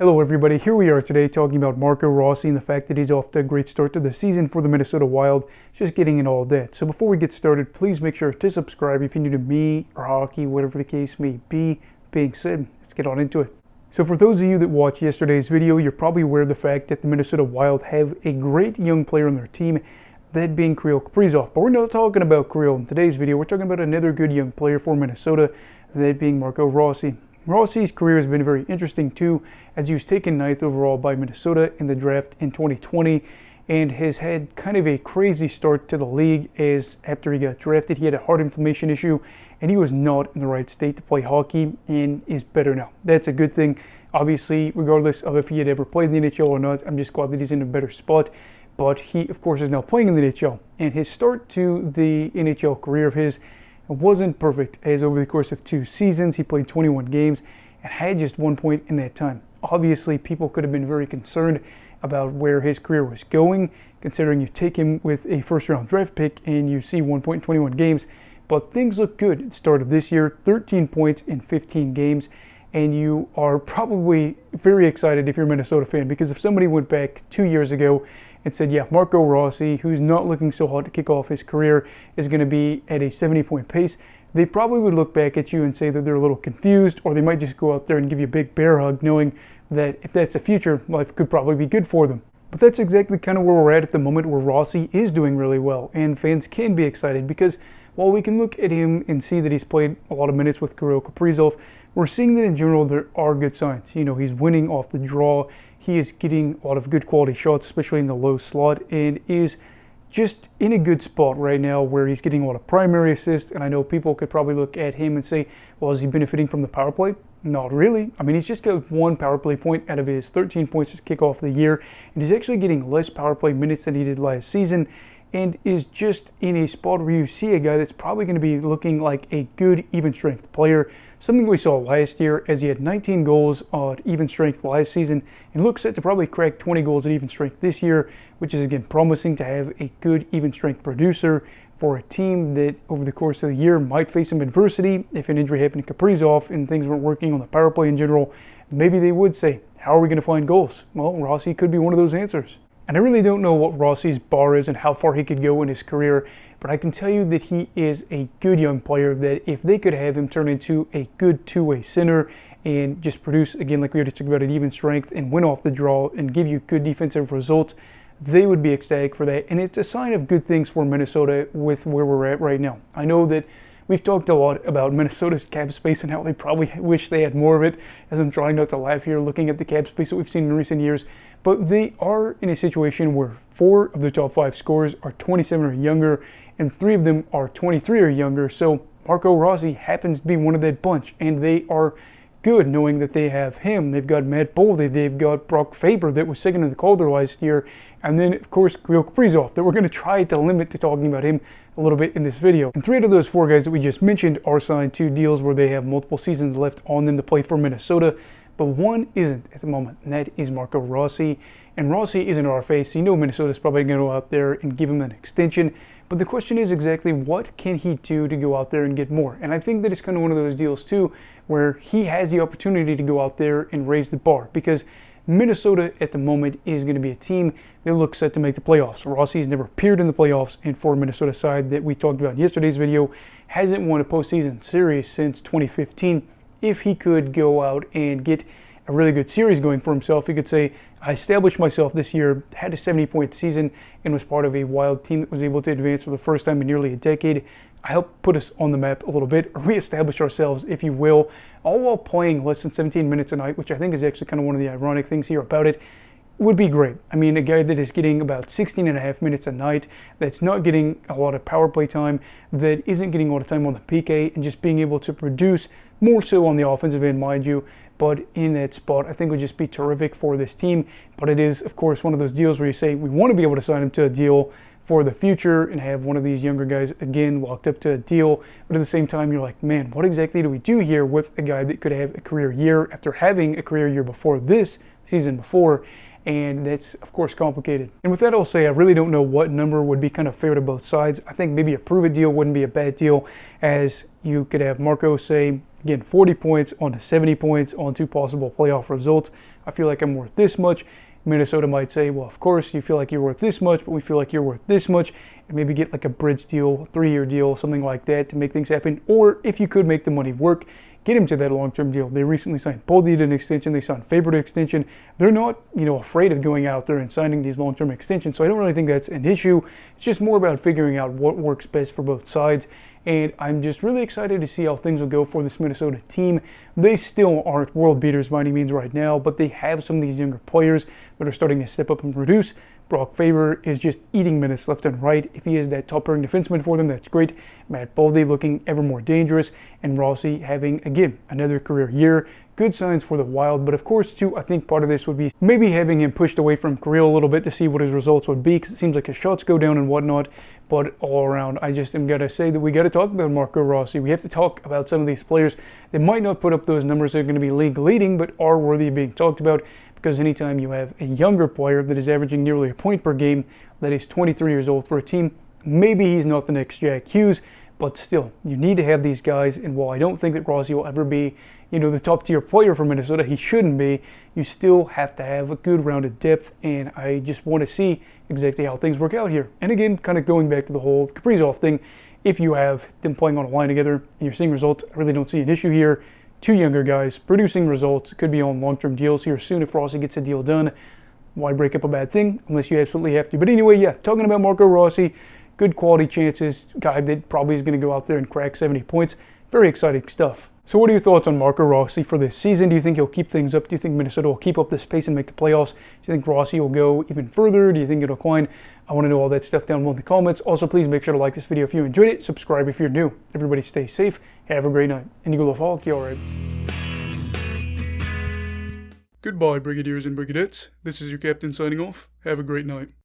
Hello everybody, here we are today talking about Marco Rossi and the fact that he's off to a great start to the season for the Minnesota Wild, just getting into all that. So before we get started, please make sure to subscribe if you're new to me or hockey, whatever the case may be. Being said, let's get on into it. So for those of you that watched yesterday's video, you're probably aware of the fact that the Minnesota Wild have a great young player on their team, that being Kirill Kaprizov. But we're not talking about Kirill in today's video, we're talking about another good young player for Minnesota, that being Marco Rossi. Rossi's career has been very interesting too, as he was taken 9th overall by Minnesota in the draft in 2020 and has had kind of a crazy start to the league, as after he got drafted he had a heart inflammation issue and he was not in the right state to play hockey and is better now. That's a good thing. Obviously, regardless of if he had ever played in the NHL or not, I'm just glad that he's in a better spot. But he, of course, is now playing in the NHL, and his start to the NHL career of his wasn't perfect, as over the course of 2 seasons he played 21 games and had just 1 point in that time. Obviously, people could have been very concerned about where his career was going, considering you take him with a first-round draft pick and you see 1 point in 21 games. But things look good at the start of this year, 13 points in 15 games, and you are probably very excited if you're a Minnesota fan, because if somebody went back 2 years ago and said, yeah, Marco Rossi, who's not looking so hot to kick off his career, is going to be at a 70-point pace, they probably would look back at you and say that they're a little confused, or they might just go out there and give you a big bear hug, knowing that if that's the future, life could probably be good for them. But that's exactly kind of where we're at the moment, where Rossi is doing really well, and fans can be excited, because while we can look at him and see that he's played a lot of minutes with Kirill Kaprizov, we're seeing that in general there are good signs. You know, he's winning off the draw, he is getting a lot of good quality shots, especially in the low slot, and is just in a good spot right now where he's getting a lot of primary assists. And I know people could probably look at him and say, well, is he benefiting from the power play? Not really. I mean, he's just got 1 power play point out of his 13 points to kick off the year, and he's actually getting less power play minutes than he did last season, and is just in a spot where you see a guy that's probably going to be looking like a good even strength player, something we saw last year, as he had 19 goals at even strength last season and looks set to probably crack 20 goals at even strength this year, which is again promising to have a good even strength producer for a team that over the course of the year might face some adversity. If an injury happened to Kaprizov and things weren't working on the power play in general, maybe they would say, how are we going to find goals? Well, Rossi could be one of those answers. And I really don't know what Rossi's bar is and how far he could go in his career, but I can tell you that he is a good young player, that if they could have him turn into a good two-way center and just produce, again, like we already talked about, at even strength and win off the draw and give you good defensive results, they would be ecstatic for that. And it's a sign of good things for Minnesota with where we're at right now. I know that we've talked a lot about Minnesota's cap space and how they probably wish they had more of it, as I'm trying not to laugh here looking at the cap space that we've seen in recent years. But they are in a situation where 4 of the top 5 scorers are 27 or younger, and 3 of them are 23 or younger. So Marco Rossi happens to be one of that bunch, and they are good knowing that they have him. They've got Matt Boldy, they've got Brock Faber that was second in the Calder last year, and then of course Kirill Kaprizov, that we're going to try to limit to talking about him a little bit in this video. And 3 out of those 4 guys that we just mentioned are signed to deals where they have multiple seasons left on them to play for Minnesota, but one isn't at the moment, and that is Marco Rossi. And Rossi isn't RFA, so you know Minnesota's probably going to go out there and give him an extension. But the question is exactly what can he do to go out there and get more? And I think that it's kind of one of those deals too, where he has the opportunity to go out there and raise the bar, because Minnesota at the moment is going to be a team that looks set to make the playoffs. Rossi's never appeared in the playoffs, and for a Minnesota side that we talked about in yesterday's video, hasn't won a postseason series since 2015. If he could go out and get a really good series going for himself, he could say, I established myself this year, had a 70-point season, and was part of a Wild team that was able to advance for the first time in nearly a decade. I helped put us on the map a little bit, or reestablish ourselves, if you will, all while playing less than 17 minutes a night, which I think is actually kind of one of the ironic things here about it. Would be great. I mean, a guy that is getting about 16 and a half minutes a night, that's not getting a lot of power play time, that isn't getting a lot of time on the PK, and just being able to produce more so on the offensive end, mind you, but in that spot, I think would just be terrific for this team. But it is, of course, one of those deals where you say, we want to be able to sign him to a deal for the future and have one of these younger guys, again, locked up to a deal. But at the same time, you're like, man, what exactly do we do here with a guy that could have a career year after having a career year before this season before? And that's, of course, complicated. And with that, I'll say I really don't know what number would be kind of fair to both sides. I think maybe a prove-it deal wouldn't be a bad deal, as you could have Marco say, again, 40 points on to 70 points on 2 possible playoff results. I feel like I'm worth this much. Minnesota might say, well, of course you feel like you're worth this much, but we feel like you're worth this much, and maybe get like a bridge deal, 3-year deal, something like that to make things happen. Or if you could make the money work, get him to that long-term deal. They recently signed Boldy to an extension. They signed Faber to an extension. They're not, afraid of going out there and signing these long-term extensions. So I don't really think that's an issue. It's just more about figuring out what works best for both sides. And I'm just really excited to see how things will go for this Minnesota team. They still aren't world beaters by any means right now, but they have some of these younger players that are starting to step up and produce. Brock Faber is just eating minutes left and right. If he is that top-pairing defenseman for them, that's great. Matt Boldy looking ever more dangerous, and Rossi having, again, another career year. Good signs for the Wild, but of course, too, I think part of this would be maybe having him pushed away from Kirill a little bit to see what his results would be, because it seems like his shots go down and whatnot. But all around, I just am going to say that we got to talk about Marco Rossi. We have to talk about some of these players that might not put up those numbers that are going to be league leading, but are worthy of being talked about, because anytime you have a younger player that is averaging nearly a point per game, that is 23 years old for a team, maybe he's not the next Jack Hughes, but still, you need to have these guys. And while I don't think that Rossi will ever be, the top tier player for Minnesota, he shouldn't be, you still have to have a good rounded depth, and I just want to see exactly how things work out here. And again, kind of going back to the whole Kaprizov thing, if you have them playing on a line together and you're seeing results, I really don't see an issue here. Two younger guys producing results, could be on long-term deals here soon if Rossi gets a deal done. Why break up a bad thing unless you absolutely have to? But anyway, yeah, talking about Marco Rossi, good quality chances, guy that probably is going to go out there and crack 70 points. Very exciting stuff. So what are your thoughts on Marco Rossi for this season? Do you think he'll keep things up? Do you think Minnesota will keep up this pace and make the playoffs? Do you think Rossi will go even further? Do you think it'll decline? I want to know all that stuff down below in the comments. Also, please make sure to like this video if you enjoyed it. Subscribe if you're new. Everybody stay safe. Have a great night. And you go love hockey, all right. Goodbye, Brigadiers and Brigadettes. This is your captain signing off. Have a great night.